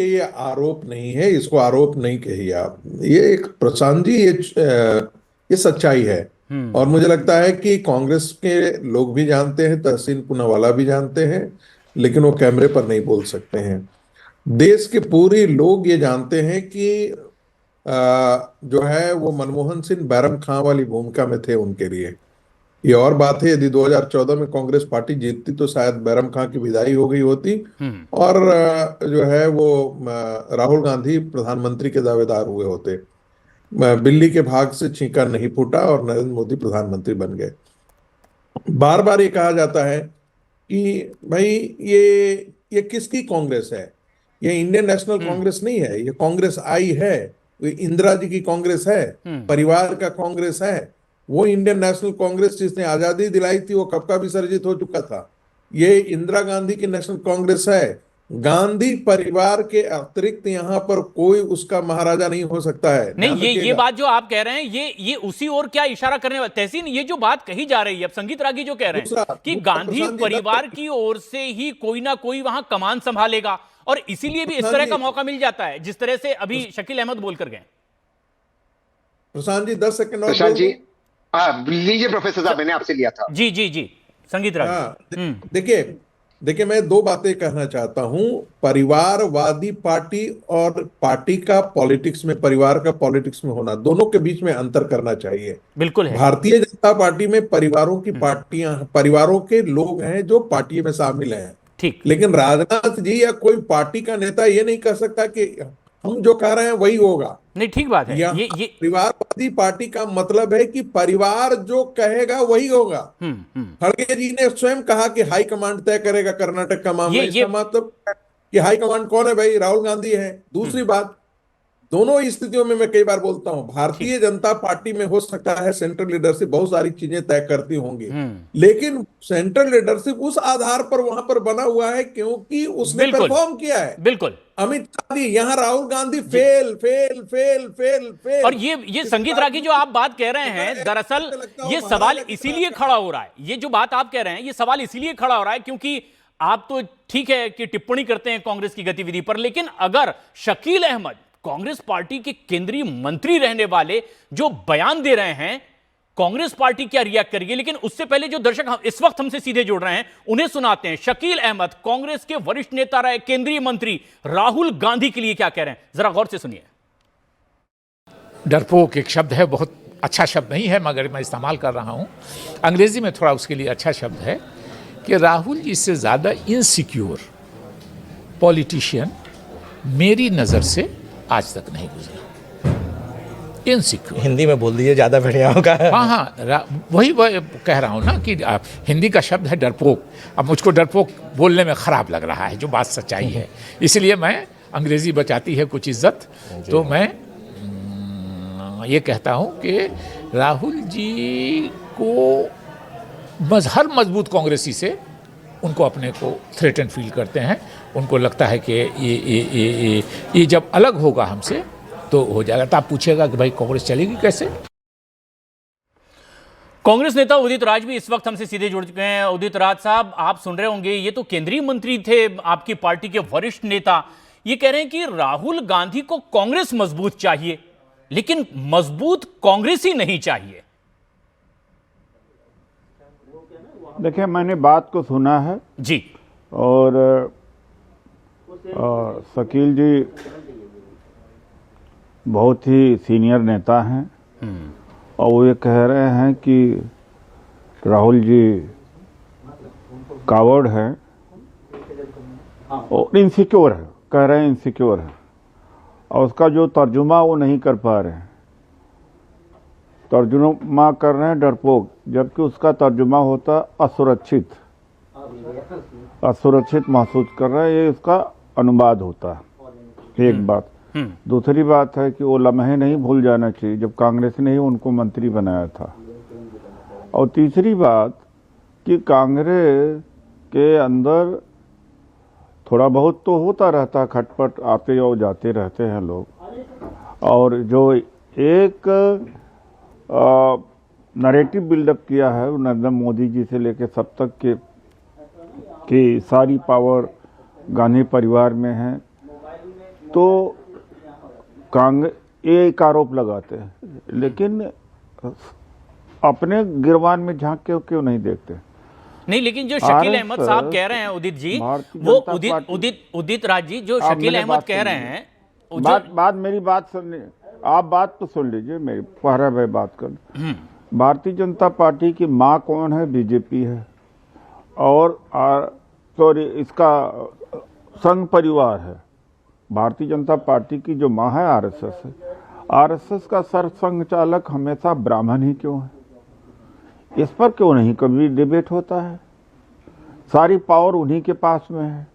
ये आरोप नहीं है, इसको आरोप नहीं कहिए आप। ये एक प्रशांत जी, ये सच्चाई है। हम्म। और मुझे लगता है कि कांग्रेस के लोग भी जानते हैं, तहसीन पूनावाला भी जानते हैं, लेकिन वो कैमरे पर नहीं बोल सकते हैं। देश के पूरे लोग ये जानते हैं कि जो है वो मनमोहन सिंह बैरम खां वाली भूमिका में थे उनके लिए। ये और बात है, यदि 2014 में कांग्रेस पार्टी जीतती तो शायद बैरम खां की विदाई हो गई होती, हम्म। और जो है वो राहुल गांधी प्रधानमंत्री के दावेदार हुए होते। बिल्ली के भाग से छींका नहीं फूटा और नरेंद्र मोदी प्रधानमंत्री बन गए। बार बार ये कहा जाता है कि भाई ये किसकी कांग्रेस है? ये इंडियन नेशनल हम्म। कांग्रेस नहीं है, ये कांग्रेस आई है, ये इंदिरा जी की कांग्रेस है, हम्म। परिवार का कांग्रेस है। वो इंडियन नेशनल कांग्रेस जिसने आजादी दिलाई थी वो कब का विसर्जित हो चुका था। ये इंदिरा गांधी की नेशनल कांग्रेस है। गांधी परिवार के अतिरिक्त यहाँ पर कोई उसका महाराजा नहीं हो सकता है, नहीं, ध्यान ये रखिएगा। बात जो आप कह रहे हैं, ये उसी ओर क्या इशारा करने वाला तहसीन, ये जो बात कही जा रही है, अब संगीत रागी जो कह रहे हैं दूसरा कि दूसरा गांधी प्रशांत जी, परिवार की ओर से ही कोई ना कोई वहां कमान संभालेगा, और इसीलिए भी इस तरह का मौका मिल जाता है जिस तरह से अभी शकील अहमद बोलकर गए। प्रशांत जी 10 सेकंड और प्रशांत बोल जी, दूं? हाँ लीजिए प्रोफेसर साहब, मैंने आपसे लिया था। जी जी जी। संगीत रागी। हाँ, हम्म। देखिए देखिए, मैं दो बातें कहना चाहता हूं। परिवारवादी पार्टी और पार्टी का पॉलिटिक्स में, परिवार का पॉलिटिक्स में होना, दोनों के बीच में अंतर करना चाहिए। बिल्कुल है। भारतीय जनता पार्टी में परिवारों की हम्म। पार्टियां, परिवारों के लोग हैं जो पार्टी में शामिल हैं। ठीक। लेकिन राजनाथ जी या कोई पार्टी का नेता ये नहीं कर सकता कि हम जो कह रहे हैं वही होगा। नहीं, ठीक बात है यहाँ ये। परिवारवादी पार्टी का मतलब है कि परिवार जो कहेगा वही होगा। हम्म। खड़गे जी ने स्वयं कहा कि हाई कमांड तय करेगा कर्नाटक का मामला। ये इसका मतलब कि हाई कमांड कौन है भाई? राहुल गांधी है। दूसरी हम्म। बात, दोनों स्थितियों में मैं कई बार बोलता हूं, ठीक। भारतीय जनता पार्टी में हो सकता है सेंट्रल लीडरशिप बहुत सारी चीजें तय करती होंगी, हम्म। लेकिन सेंट्रल लीडरशिप उस आधार पर वहां पर बना हुआ है क्योंकि उसने बिल्कुल परफॉर्म किया है। बिल्कुल। अमित शाह जी, यहाँ Rahul Gandhi ji. Fail fail fail fail और फेल। ये इस संगीत रागी जो राजनीति आप बात कह रहे अगर हैं, ऐसा दरअसल लगता हो ये सवाल महाराजा की तरह इसीलिए करना। खड़ा हो रहा है, ये जो बात आप कह रहे हैं ये सवाल इसीलिए खड़ा हो रहा है क्योंकि आप तो ठीक है कि टिप्पणी करते हैं कांग्रेस की गतिविधि पर, लेकिन अगर शकील अहमद कांग्रेस पार्टी के केंद्रीय मंत्री रहने वाले जो बयान दे रहे हैं, कांग्रेस पार्टी क्या रिएक्ट करेगी। लेकिन उससे पहले जो दर्शक इस वक्त हमसे सीधे जुड़ रहे हैं उन्हें सुनाते हैं शकील अहमद कांग्रेस के वरिष्ठ नेता रहे, केंद्रीय मंत्री, राहुल गांधी के लिए क्या कह रहे हैं, जरा गौर से सुनिए। डरपोक एक शब्द है, बहुत अच्छा शब्द नहीं है मगर मैं इस्तेमाल कर रहा हूँ। अंग्रेज़ी में थोड़ा उसके लिए अच्छा शब्द है कि राहुल जी से ज़्यादा इनसिक्योर पॉलिटिशियन मेरी नज़र से आज तक नहीं गुजरा। इनसिक्योर हिंदी में बोल दीजिए, ज़्यादा बढ़िया होगा। हाँ हाँ, वही कह रहा हूँ ना कि हिंदी का शब्द है डरपोक। अब मुझको डरपोक बोलने में ख़राब लग रहा है, जो बात सच्चाई है, इसलिए मैं अंग्रेज़ी बचाती है कुछ इज्जत, तो मैं ये कहता हूँ कि राहुल जी को हर मजबूत कांग्रेसी से उनको अपने को थ्रेटन फील करते हैं। उनको लगता है कि ये जब अलग होगा हमसे तो हो जाएगा। तो आप पूछेगा कि भाई कांग्रेस चलेगी कैसे। कांग्रेस नेता उदित राज भी इस वक्त हमसे सीधे जुड़ चुके हैं। उदित राज साहब, आप सुन रहे होंगे, ये तो केंद्रीय मंत्री थे, आपकी पार्टी के वरिष्ठ नेता, ये कह रहे हैं कि राहुल गांधी को कांग्रेस मजबूत चाहिए लेकिन मजबूत कांग्रेस ही नहीं चाहिए। देखिए, मैंने बात को सुना है जी। और शकील जी बहुत ही सीनियर नेता हैं और वो ये कह रहे हैं कि राहुल जी कावर्ड है और इनसिक्योर है, कह रहे हैं इनसिक्योर है, और उसका जो तर्जुमा वो नहीं कर पा रहे हैं। तर्जुमा कर रहे हैं डरपोक, जबकि उसका तर्जुमा होता असुरक्षित, असुरक्षित महसूस कर रहे हैं, ये उसका अनुवाद होता है। एक बात। दूसरी बात है कि वो लम्हे नहीं भूल जाना चाहिए जब कांग्रेस ने ही उनको मंत्री बनाया था। और तीसरी बात कि कांग्रेस के अंदर थोड़ा बहुत तो होता रहता, खटपट, आते और जाते रहते हैं लोग, और जो एक नरेटिव बिल्डअप किया है नरेंद्र मोदी जी से लेकर सब तक कि सारी पावर गांधी परिवार में है, तो कांग्रेस ये एक आरोप लगाते हैं, लेकिन अपने गिरबान में झांक के क्यों नहीं देखते? नहीं, लेकिन जो शकील अहमद साहब कह रहे हैं उदित जी, वो उदित राज जी, जो शकील अहमद कह रहे हैं, मेरी बात सुनिए, आप बात तो सुन लीजिए मेरी, पहरा भाई बात कर। भारतीय जनता पार्टी की माँ कौन है? बीजेपी है, और सॉरी इसका संघ परिवार है। भारतीय जनता पार्टी की जो माँ है आरएसएस है। आरएसएस का सरसंघ चालक हमेशा ब्राह्मण ही क्यों है? इस पर क्यों नहीं कभी डिबेट होता है? सारी पावर उन्हीं के पास में है,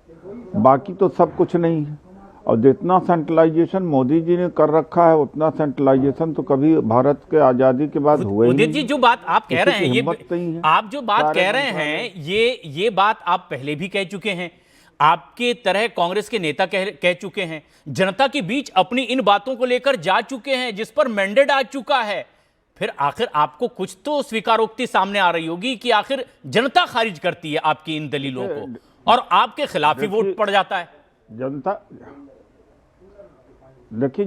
बाकी तो सब कुछ नहीं है। और जितना सेंट्रलाइजेशन मोदी जी ने कर रखा है, उतना सेंट्रलाइजेशन तो कभी भारत के आजादी के बाद हुआ ही नहीं। उदित जी, जो बात आप कह रहे हैं, ये आप जो बात कह रहे हैं, ये बात आप पहले भी कह चुके हैं, आपके तरह कांग्रेस के नेता कह चुके हैं, जनता के बीच अपनी इन बातों को लेकर जा चुके हैं, जिस पर मैंडेट आ चुका है। फिर आखिर आपको कुछ तो स्वीकारोक्ति सामने आ रही होगी कि आखिर जनता खारिज करती है आपकी इन दलीलों को, और आपके खिलाफ ही वोट पड़ जाता है। जनता, देखिए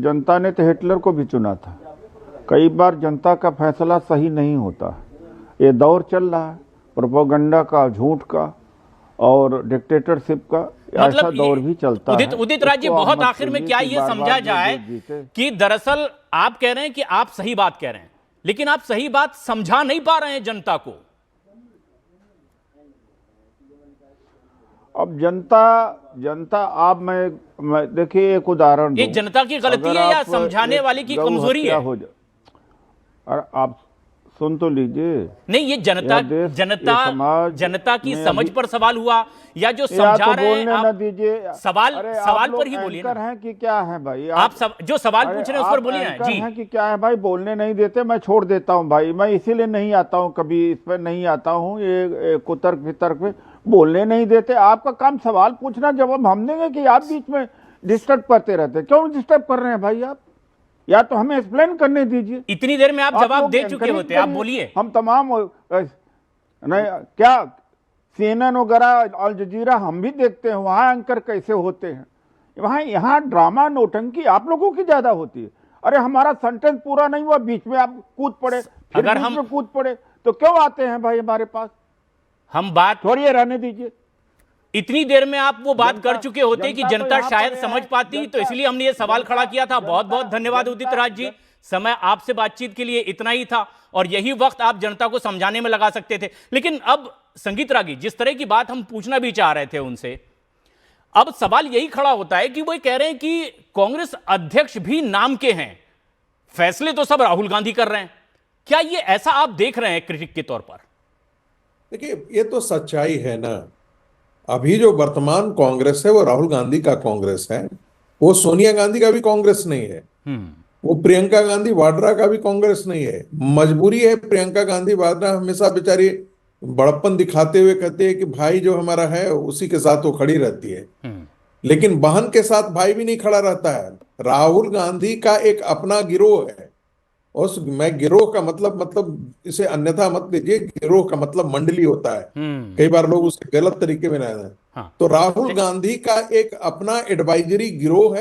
जनता ने तो हिटलर को भी चुना था। कई बार जनता का फैसला सही नहीं होता। ये दौर चल रहा है प्रोपेगेंडा का, झूठ का और डिक्टेटरशिप का, ऐसा दौर भी चलता है। उदित राज जी, बहुत आखिर में क्या ये समझा जाए कि दरअसल आप कह रहे हैं कि आप सही बात कह रहे हैं, लेकिन आप सही बात समझा नहीं पा रहे हैं जनता को। अब जनता आप मैं देखिए एक उदाहरण, ये जनता की गलती है या समझाने वाले की कमजोरी है? और आप सुन तो लीजिए। नहीं, ये जनता की समझ पर सवाल हुआ, या जो समझा रहे हैं आप? दीजिए सवाल पर ही बोलिए ना। हैं कि क्या है भाई? आप जो सवाल पूछ रहे हैं उस पर बोलिए ना जी। हैं कि क्या है भाई? बोलने नहीं देते, मैं छोड़ देता हूं भाई। मैं इसीलिए नहीं आता हूं, कभी इस पर नहीं आता हूं, ये कुतर्क वितर्क पे बोलने नहीं देते। आपका काम सवाल पूछना, जवाब हम देंगे कि आप बीच में डिस्टर्ब करते रहते? क्यों डिस्टर्ब कर रहे हैं भाई आप? या तो हमें एक्सप्लेन करने दीजिए। इतनी देर में आप जवाब दे चुके होते, आप बोलिए। हम तमाम नहीं क्या CNN वगैरह, अल जजीरा हम भी देखते हैं, वहां एंकर कैसे होते हैं। यहाँ ड्रामा नौटंकी आप लोगों की ज्यादा होती है। अरे हमारा सेंटेंस पूरा नहीं हुआ, बीच में आप कूद पड़े, अगर हम कूद पड़े तो क्यों आते हैं भाई हमारे पास? हम बात छोड़िए, रहने दीजिए। इतनी देर में आप वो बात कर चुके होते कि जनता शायद समझ पाती, तो इसलिए हमने ये सवाल खड़ा किया था। बहुत बहुत धन्यवाद उदित राज जी, समय आपसे बातचीत के लिए इतना ही था, और यही वक्त आप जनता को समझाने में लगा सकते थे। लेकिन अब संगीत रागी, जिस तरह की बात हम पूछना भी चाह रहे थे उनसे, अब सवाल यही खड़ा होता है कि वो कह रहे हैं कि कांग्रेस अध्यक्ष भी नाम के हैं, फैसले तो सब राहुल गांधी कर रहे हैं। क्या ये ऐसा आप देख रहे हैं क्रिटिक के तौर पर? देखिए, ये तो सच्चाई है ना। अभी जो वर्तमान कांग्रेस है वो राहुल गांधी का कांग्रेस है, वो सोनिया गांधी का भी कांग्रेस नहीं है, वो प्रियंका गांधी वाड्रा का भी कांग्रेस नहीं है। मजबूरी है, प्रियंका गांधी वाड्रा हमेशा बेचारी बड़प्पन दिखाते हुए कहते हैं कि भाई जो हमारा है उसी के साथ वो खड़ी रहती है, लेकिन बहन के साथ भाई भी नहीं खड़ा रहता है। राहुल गांधी का एक अपना गिरोह है, और मैं गिरोह का मतलब इसे अन्यथा मत लीजिए, गिरोह का मतलब मंडली होता है, कई बार लोग उसे गलत तरीके में लेते हैं। तो राहुल गांधी का एक अपना एडवाइजरी गिरोह है,